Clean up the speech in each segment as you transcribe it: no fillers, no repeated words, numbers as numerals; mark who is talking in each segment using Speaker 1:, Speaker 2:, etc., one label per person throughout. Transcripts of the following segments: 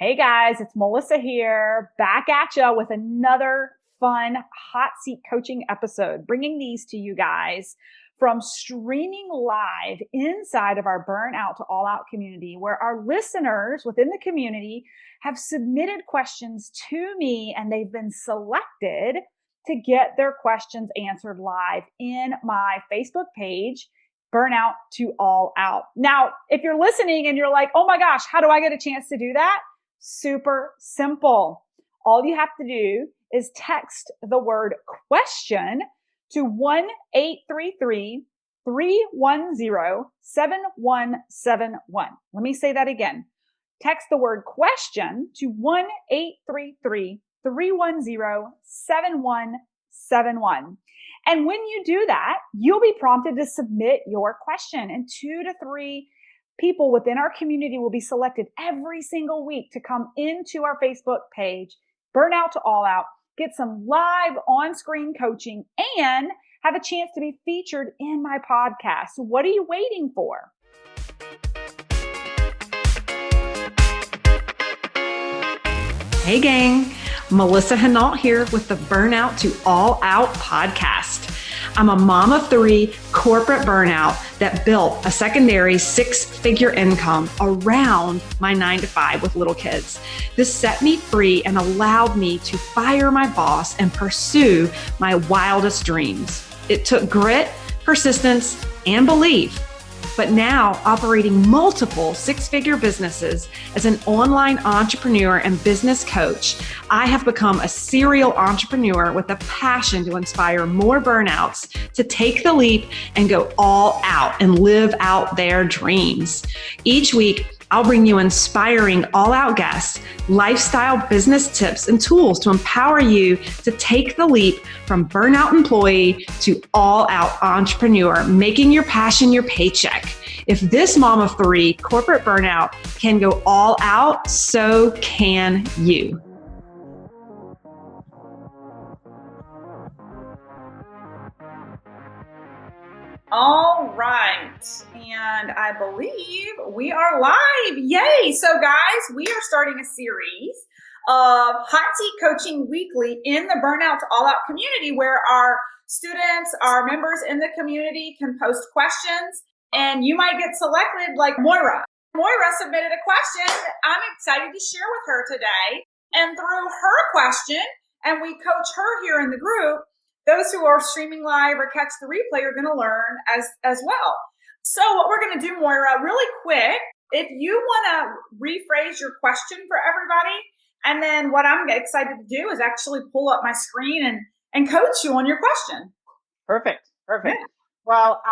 Speaker 1: Hey guys, it's Melissa here, back at ya with another fun hot seat coaching episode, bringing these to you guys from streaming live inside of our Burnout to All Out community, where our listeners within the community have submitted questions to me and they've been selected to get their questions answered live in my Facebook page, Burnout to All Out. Now, if you're listening and you're like, oh my gosh, how do I get a chance to do that? Super simple. All you have to do is text the word question to 1-833-310-7171. Let me say that again. Text the word question to 1-833-310-7171. And when you do that, you'll be prompted to submit your question, and 2 to 3 people within our community will be selected every single week to come into our Facebook page, Burnout to All Out, get some live on-screen coaching, and have a chance to be featured in my podcast. So what are you waiting for?
Speaker 2: Hey gang, Melissa Henault here with the Burnout to All Out podcast. I'm a mom of 3, corporate burnout that built a secondary 6-figure income around my 9-to-5 with little kids. This set me free and allowed me to fire my boss and pursue my wildest dreams. It took grit, persistence, and belief. But now, operating multiple 6-figure businesses as an online entrepreneur and business coach, I have become a serial entrepreneur with a passion to inspire more burnouts to take the leap and go all out and live out their dreams. Each week, I'll bring you inspiring all-out guests, lifestyle business tips, and tools to empower you to take the leap from burnout employee to all-out entrepreneur, making your passion your paycheck. If this mom of 3 corporate burnout can go all out, so can you.
Speaker 1: All right. And I believe we are live. Yay. So guys, we are starting a series of Hot Seat Coaching Weekly in the Burnout to All Out community, where our students, our members in the community can post questions, and you might get selected like Moira. Moira submitted a question. I'm excited to share with her today. And through her question, and we coach her here in the group, those who are streaming live or catch the replay are going to learn as well. So what we're going to do, Moira, really quick, if you want to rephrase your question for everybody, and then what I'm excited to do is actually pull up my screen and coach you on your question.
Speaker 3: Perfect.
Speaker 1: Yeah.
Speaker 3: Well,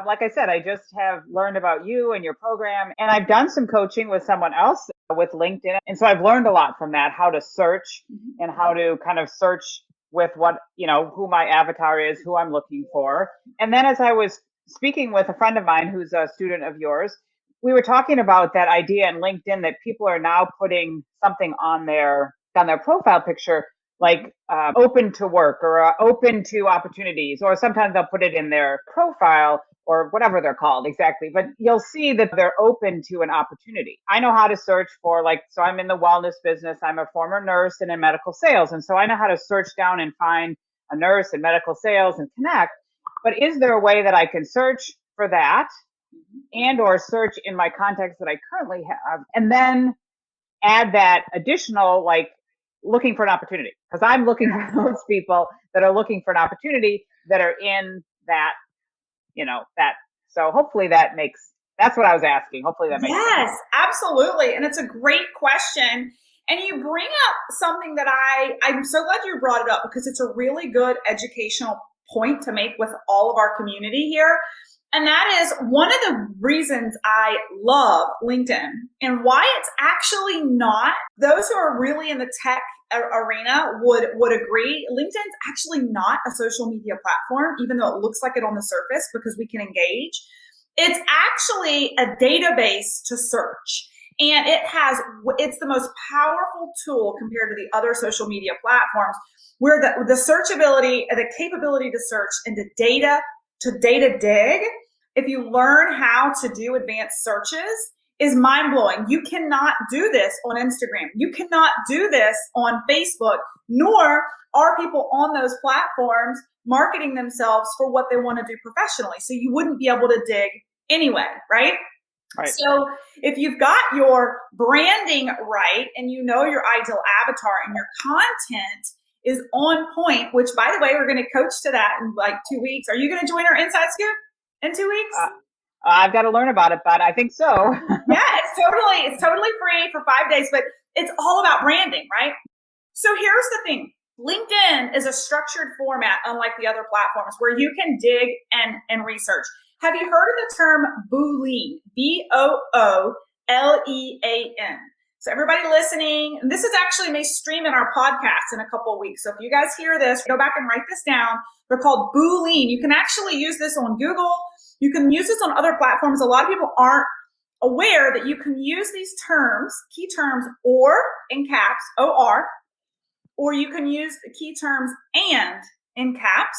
Speaker 3: like I said, I just have learned about you and your program, and I've done some coaching with someone else with LinkedIn. And so I've learned a lot from that, how to search and how to kind of search with what, who my avatar is, who I'm looking for. And then as I was speaking with a friend of mine who's a student of yours, we were talking about that idea in LinkedIn that people are now putting something on their profile picture, like open to work or open to opportunities, or sometimes they'll put it in their profile or whatever they're called exactly. But you'll see that they're open to an opportunity. I know how to search for, so I'm in the wellness business. I'm a former nurse and in medical sales. And so I know how to search down and find a nurse in medical sales and connect. But is there a way that I can search for that and or search in my contacts that I currently have, and then add that additional, looking for an opportunity? Because I'm looking for those people that are looking for an opportunity that are in that, so hopefully that's what I was asking. Hopefully that makes sense.
Speaker 1: Yes, absolutely. And it's a great question. And you bring up something that I'm so glad you brought it up, because it's a really good educational point to make with all of our community here. And that is one of the reasons I love LinkedIn, and why it's actually not, those who are really in the tech arena would agree, LinkedIn's actually not a social media platform, even though it looks like it on the surface, because we can engage. It's actually a database to search. And it's the most powerful tool compared to the other social media platforms, where the searchability, the capability to search and the data dig. If you learn how to do advanced searches, is mind-blowing. You cannot do this on Instagram. You cannot do this on Facebook, nor are people on those platforms marketing themselves for what they want to do professionally. So you wouldn't be able to dig anyway, right?
Speaker 3: Right.
Speaker 1: So if you've got your branding right and you know your ideal avatar and your content is on point, which by the way, we're going to coach to that in like 2 weeks. Are you going to join our Inside Scoop in 2 weeks?
Speaker 3: I've got to learn about it, but I think so.
Speaker 1: Yeah, it's totally free for 5 days, but it's all about branding, right? So here's the thing. LinkedIn is a structured format, unlike the other platforms, where you can dig and research. Have you heard of the term Boolean? Boolean. So everybody listening, and this is actually may stream in our podcast in a couple of weeks. So if you guys hear this, go back and write this down. They're called Boolean. You can actually use this on Google. You can use this on other platforms. A lot of people aren't aware that you can use these terms, key terms, or in caps, OR, or you can use the key terms and in caps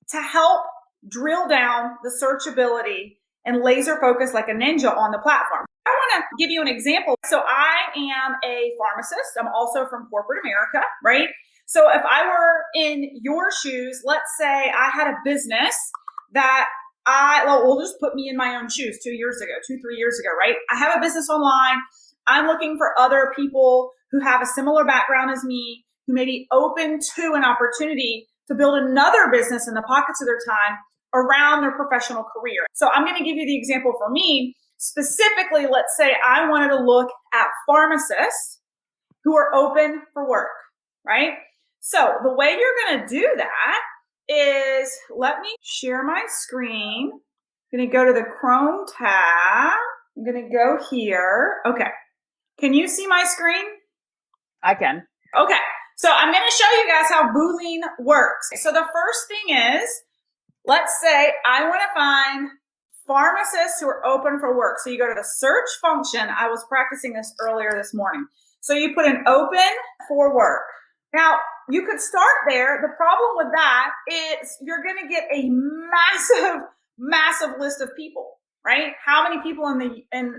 Speaker 1: to help drill down the searchability and laser focus like a ninja on the platform. I want to give you an example. So I am a pharmacist. I'm also from corporate America, right? So if I were in your shoes, let's say I had a business that we'll just put me in my own shoes 3 years ago, right? I have a business online. I'm looking for other people who have a similar background as me, who may be open to an opportunity to build another business in the pockets of their time around their professional career. So I'm going to give you the example for me. Specifically, let's say I wanted to look at pharmacists who are open for work, right? So the way you're going to do that is, let me share my screen. I'm going to go to the Chrome tab. I'm going to go here. Okay. Can you see my screen?
Speaker 3: I can.
Speaker 1: Okay. So I'm going to show you guys how Boolean works. So the first thing is, let's say I want to find pharmacists who are open for work. So you go to the search function. I was practicing this earlier this morning. So you put an open for work. Now, you could start there. The problem with that is you're going to get a massive list of people, right? How many people in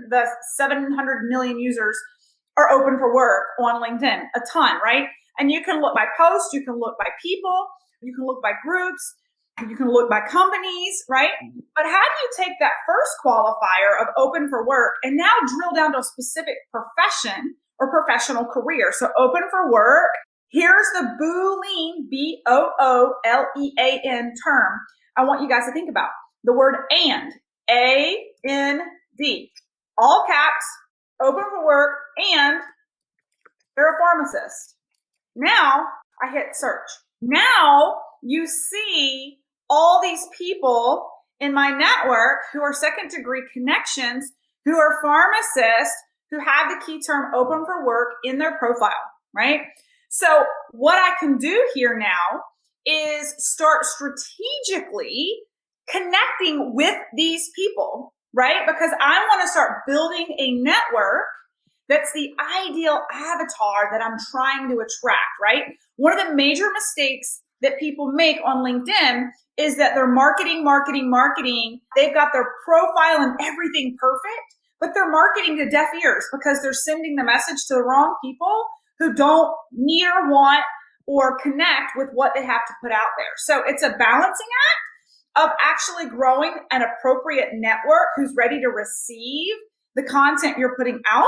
Speaker 1: the 700 million users are open for work on LinkedIn? A ton, right? And you can look by posts, you can look by people, you can look by groups, you can look by companies, right? But how do you take that first qualifier of open for work and now drill down to a specific profession or professional career? So open for work, here's the Boolean, Boolean term I want you guys to think about. The word and, A-N-D, all caps, open for work, and they're a pharmacist. Now I hit search. Now you see all these people in my network who are second degree connections, who are pharmacists, who have the key term open for work in their profile, right? So what I can do here now is start strategically connecting with these people, right? Because I want to start building a network that's the ideal avatar that I'm trying to attract, right? One of the major mistakes that people make on LinkedIn is that they're marketing. They've got their profile and everything perfect, but they're marketing to deaf ears because they're sending the message to the wrong people who don't need or want or connect with what they have to put out there. So it's a balancing act of actually growing an appropriate network who's ready to receive the content you're putting out.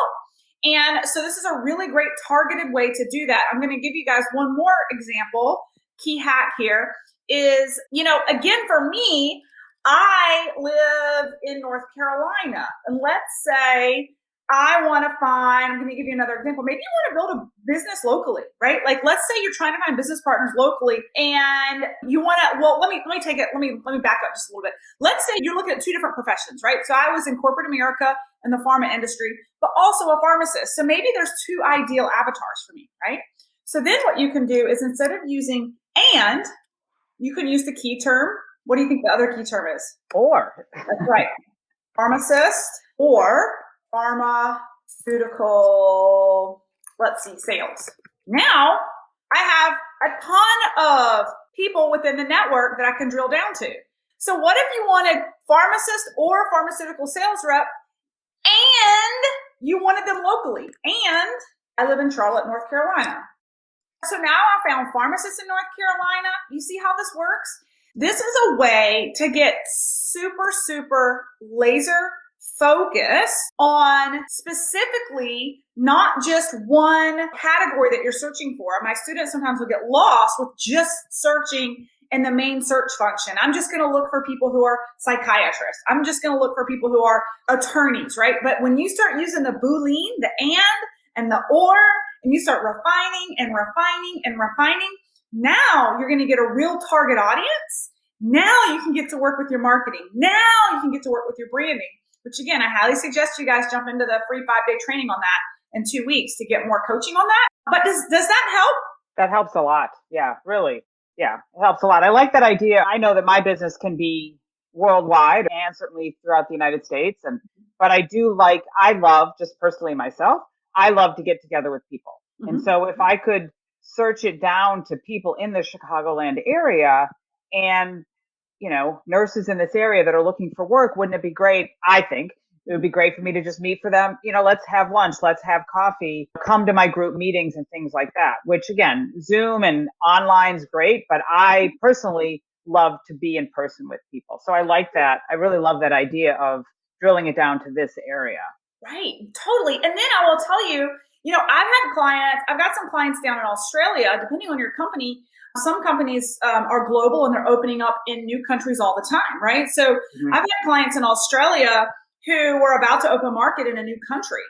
Speaker 1: And so this is a really great targeted way to do that. I'm going to give you guys one more example. Key hack here is, again, for me, I live in North Carolina. And let's say I want to find, I'm going to give you another example. Maybe you want to build a business locally, right? Like, let's say you're trying to find business partners locally and you want to, let me back up just a little bit. Let's say you're looking at two different professions, right? So I was in corporate America in the pharma industry, but also a pharmacist. So maybe there's two ideal avatars for me, right? So then what you can do is instead of using and, you can use the key term. What do you think the other key term is?
Speaker 3: Or.
Speaker 1: That's right. Pharmacist or pharmaceutical, sales. Now I have a ton of people within the network that I can drill down to. So what if you wanted pharmacist or pharmaceutical sales rep and you wanted them locally. And I live in Charlotte, North Carolina. So now I found pharmacists in North Carolina. You see how this works? This is a way to get super, super laser focus on specifically not just one category that you're searching for. My students sometimes will get lost with just searching in the main search function. I'm just going to look for people who are psychiatrists. I'm just going to look for people who are attorneys, right? But when you start using the Boolean, the and the or, and you start refining and refining and refining, now you're going to get a real target audience. Now you can get to work with your marketing. Now you can get to work with your branding, which again, I highly suggest you guys jump into the free 5-day training on that in 2 weeks to get more coaching on that. But does that help?
Speaker 3: That helps a lot. Yeah, really. Yeah, it helps a lot. I like that idea. I know that my business can be worldwide and certainly throughout the United States. But I love, just personally myself, I love to get together with people. And so if I could search it down to people in the Chicagoland area and, nurses in this area that are looking for work, wouldn't it be great? I think it would be great for me to just meet for them. Let's have lunch, let's have coffee, come to my group meetings and things like that, which again, Zoom and online's great, but I personally love to be in person with people. So I like that. I really love that idea of drilling it down to this area.
Speaker 1: Right, totally. And then I will tell you, I've got some clients down in Australia, depending on your company. Some companies are global and they're opening up in new countries all the time, right? So I've had clients in Australia who were about to open market in a new country.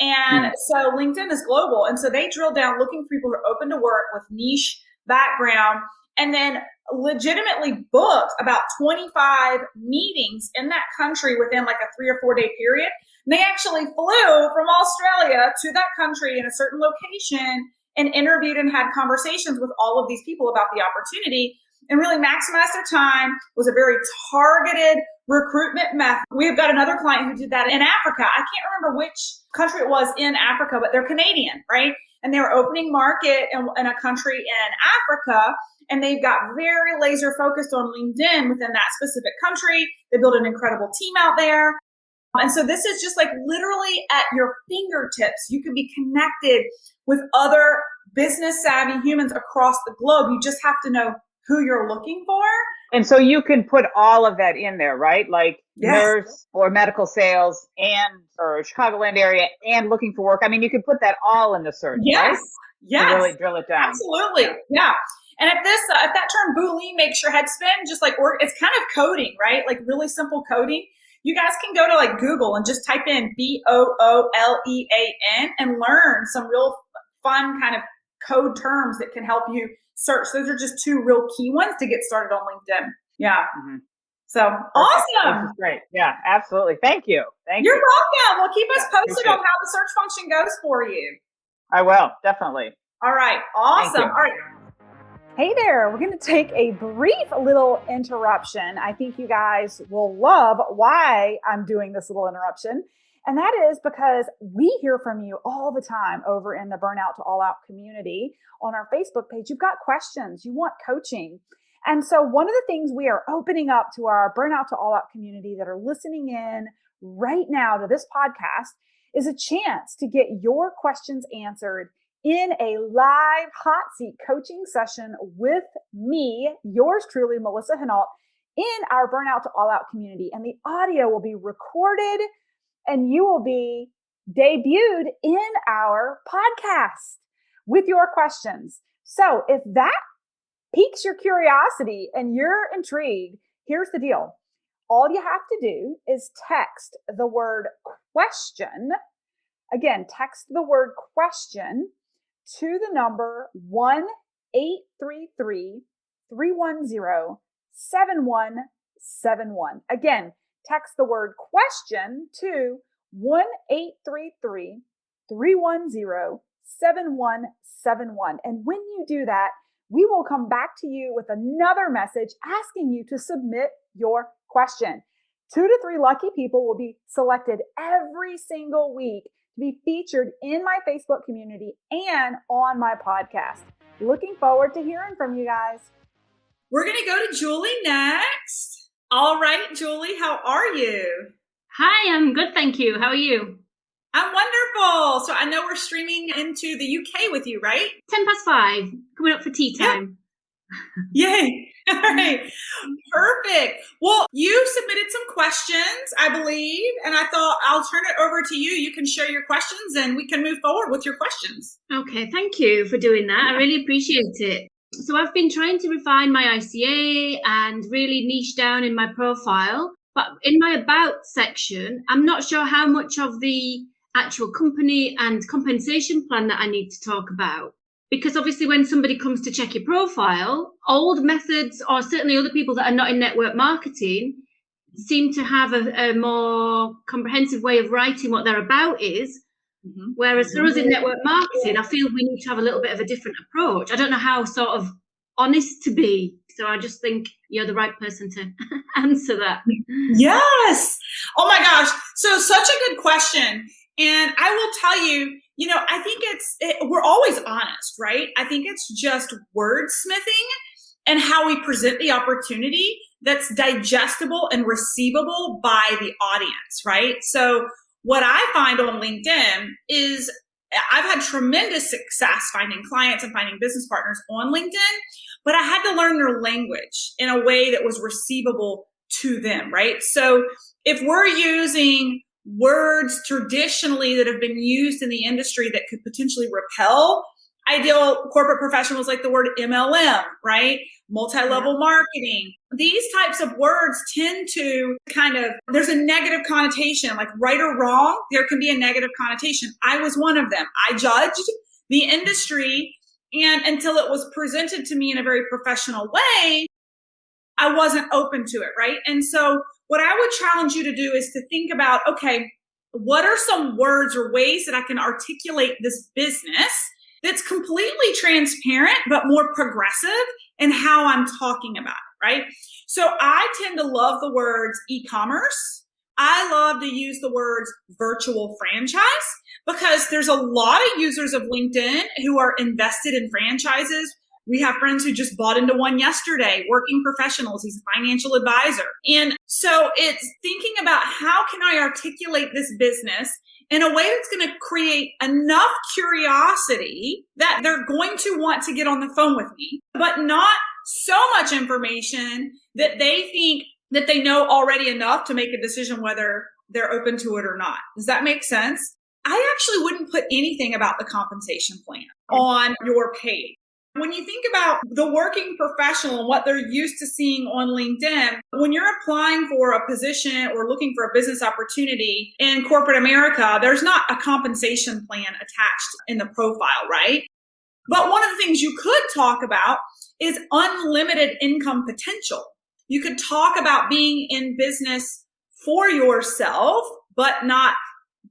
Speaker 1: And so LinkedIn is global. And so they drill down looking for people who are open to work with niche background, and then legitimately booked about 25 meetings in that country within like a 3 or 4 day period. And they actually flew from Australia to that country in a certain location and interviewed and had conversations with all of these people about the opportunity and really maximized their time. It was a very targeted recruitment method. We've got another client who did that in Africa. I can't remember which country it was in Africa, but they're Canadian, right? And they were opening market in a country in Africa, and they've got very laser focused on LinkedIn within that specific country. They built an incredible team out there. And so this is just like literally at your fingertips. You can be connected with other business savvy humans across the globe. You just have to know who you're looking for.
Speaker 3: And so you can put all of that in there, right? Like nurse or medical sales or Chicagoland area and looking for work. I mean, you can put that all in the search, right?
Speaker 1: Yes.
Speaker 3: To really drill it down.
Speaker 1: Absolutely. Yeah. And if that term Boolean makes your head spin, just like it's kind of coding, right? Like really simple coding. You guys can go to like Google and just type in BOOLEAN and learn some real fun kind of code terms that can help you search. Those are just 2 real key ones to get started on LinkedIn. Yeah. So awesome.
Speaker 3: This is great. Yeah, absolutely. Thank you.
Speaker 1: You're welcome. Well, keep us posted on how the search function goes for you.
Speaker 3: I will, definitely.
Speaker 1: All right. Awesome. All right.
Speaker 4: Hey there, we're going to take a brief little interruption. I think you guys will love why I'm doing this little interruption. And that is because we hear from you all the time over in the Burnout to All Out community on our Facebook page. You've got questions, you want coaching. And so one of the things we are opening up to our Burnout to All Out community that are listening in right now to this podcast is a chance to get your questions answered in a live hot seat coaching session with me, yours truly, Melissa Henault, in our Burnout to All Out community. And the audio will be recorded and you will be debuted in our podcast with your questions. So if that piques your curiosity and you're intrigued, here's the deal. All you have to do is text the word question. Again, text the word question to the number 1-833-310-7171. Again, text the word question to 1-833-310-7171. And when you do that, we will come back to you with another message asking you to submit your question. 2 to 3 lucky people will be selected every single week to be featured in my Facebook community and on my podcast. Looking forward to hearing from you guys.
Speaker 1: We're going to go to Julie next. All right, Julie, how are you?
Speaker 5: Hi, I'm good, thank you. How are you?
Speaker 1: I'm wonderful. So I know we're streaming into the UK with you, right?
Speaker 5: 5:10, coming up for tea time.
Speaker 1: Yay. All right. Perfect. Well, you submitted some questions, I believe, and I thought I'll turn it over to you. You can share your questions and we can move forward with your questions.
Speaker 5: Okay, thank you for doing that. I really appreciate it. So I've been trying to refine my ICA and really niche down in my profile, but in my about section, I'm not sure how much of the actual company and compensation plan that I need to talk about. Because obviously when somebody comes to check your profile, old methods or certainly other people that are not in network marketing seem to have a more comprehensive way of writing what their about is. Whereas for us in network marketing, I feel we need to have a little bit of a different approach. I don't know how sort of honest to be. So I just think you're the right person to answer that.
Speaker 1: Yes. Oh my gosh. So such a good question. And I will tell you, I think we're always honest, right? I think it's just wordsmithing and how we present the opportunity that's digestible and receivable by the audience, right? So what I find on LinkedIn is I've had tremendous success finding clients and finding business partners on LinkedIn, but I had to learn their language in a way that was receivable to them, right? So if we're using words traditionally that have been used in the industry that could potentially repel ideal corporate professionals, like the word MLM, right? Multi-level marketing. These types of words tend to there's a negative connotation, like right or wrong, there can be a negative connotation. I was one of them. I judged the industry, and until it was presented to me in a very professional way, I wasn't open to it, right? And so what I would challenge you to do is to think about, okay, what are some words or ways that I can articulate this business that's completely transparent, but more progressive in how I'm talking about it, right? So I tend to love the words e-commerce. I love to use the words virtual franchise because there's a lot of users of LinkedIn who are invested in franchises. We have friends who just bought into one yesterday, working professionals. He's a financial advisor. And so it's thinking about how can I articulate this business in a way that's going to create enough curiosity that they're going to want to get on the phone with me, but not so much information that they think that they know already enough to make a decision whether they're open to it or not. Does that make sense? I actually wouldn't put anything about the compensation plan on your page. When you think about the working professional and what they're used to seeing on LinkedIn, when you're applying for a position or looking for a business opportunity in corporate America, there's not a compensation plan attached in the profile, right? But one of the things you could talk about is unlimited income potential. You could talk about being in business for yourself, but not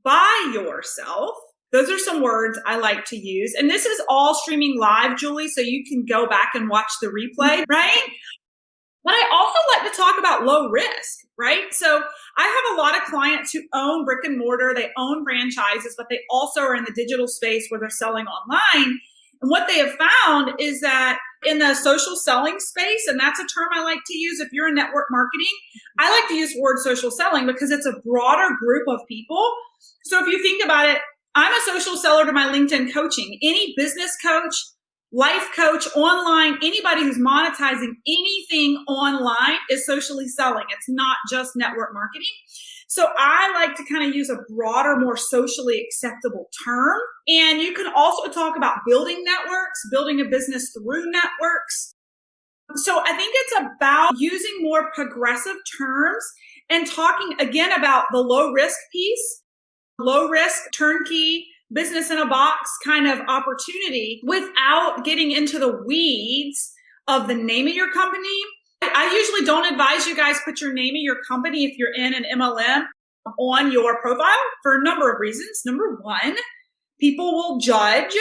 Speaker 1: by yourself. Those are some words I like to use. And this is all streaming live, Julie, so you can go back and watch the replay, right? But I also like to talk about low risk, right? So I have a lot of clients who own brick and mortar, they own franchises, but they also are in the digital space where they're selling online. And what they have found is that in the social selling space, and that's a term I like to use if you're in network marketing, I like to use the word social selling because it's a broader group of people. So if you think about it, I'm a social seller to my LinkedIn coaching. Any business coach, life coach, online, anybody who's monetizing anything online is socially selling. It's not just network marketing. So I like to kind of use a broader, more socially acceptable term. And you can also talk about building networks, building a business through networks. So I think it's about using more progressive terms and talking again about the low risk piece. Low risk, turnkey, business in a box kind of opportunity without getting into the weeds of the name of your company. I usually don't advise you guys put your name of your company if you're in an MLM on your profile for a number of reasons. Number one, people will judge,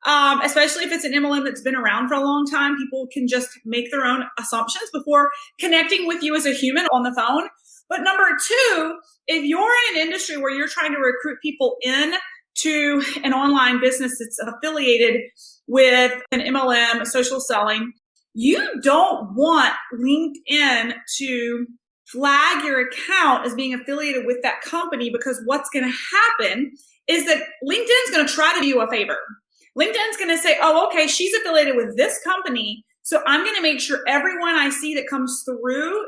Speaker 1: especially if it's an MLM that's been around for a long time. People can just make their own assumptions before connecting with you as a human on the phone. But number two, if you're in an industry where you're trying to recruit people in to an online business that's affiliated with an MLM, social selling, you don't want LinkedIn to flag your account as being affiliated with that company, because what's going to happen is that LinkedIn's going to try to do you a favor. LinkedIn's going to say, oh, okay, she's affiliated with this company, so I'm going to make sure everyone I see that comes through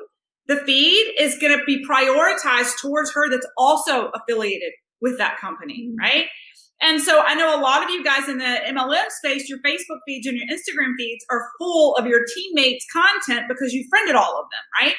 Speaker 1: the feed is going to be prioritized towards her that's also affiliated with that company, right? And so I know a lot of you guys in the MLM space, your Facebook feeds and your Instagram feeds are full of your teammates' content because you friended all of them, right?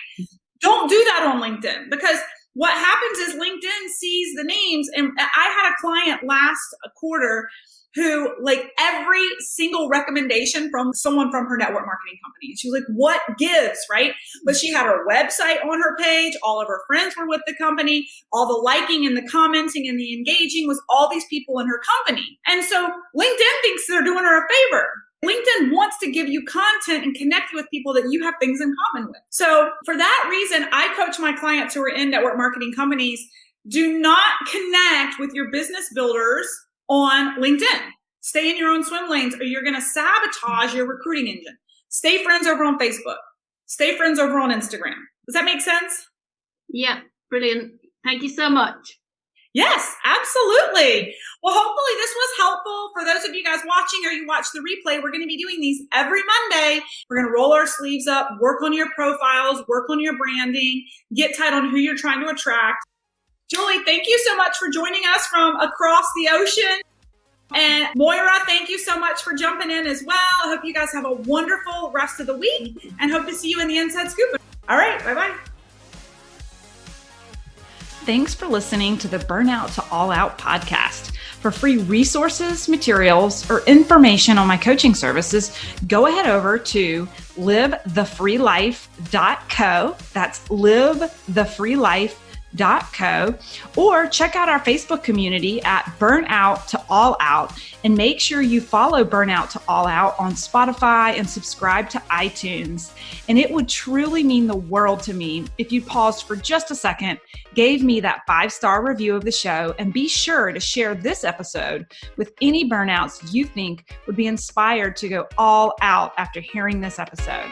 Speaker 1: Don't do that on LinkedIn, because what happens is LinkedIn sees the names. And I had a client last quarter who, like, every single recommendation from someone from her network marketing company. And she was like, what gives, right? But she had her website on her page. All of her friends were with the company. All the liking and the commenting and the engaging was all these people in her company. And so LinkedIn thinks they're doing her a favor. LinkedIn wants to give you content and connect you with people that you have things in common with. So for that reason, I coach my clients who are in network marketing companies, do not connect with your business builders on LinkedIn. Stay in your own swim lanes, or you're going to sabotage your recruiting engine. Stay friends over on Facebook. Stay friends over on Instagram. Does that make sense?
Speaker 5: Yeah, brilliant. Thank you so much.
Speaker 1: Yes, absolutely. Well, hopefully this was helpful for those of you guys watching or you watch the replay. We're going to be doing these every Monday. We're going to roll our sleeves up, work on your profiles, work on your branding, get tight on who you're trying to attract. Julie, thank you so much for joining us from across the ocean. And Moira, thank you so much for jumping in as well. I hope you guys have a wonderful rest of the week and hope to see you in the Inside Scoop. All right, bye-bye.
Speaker 2: Thanks for listening to the Burnout to All Out podcast. For free resources, materials, or information on my coaching services, go ahead over to livethefreelife.co. That's livethefreelife.co, or check out our Facebook community at Burnout to All Out, and make sure you follow Burnout to All Out on Spotify and subscribe to iTunes. And it would truly mean the world to me if you paused for just a second, gave me that 5-star review of the show, and be sure to share this episode with any burnouts you think would be inspired to go all out after hearing this episode.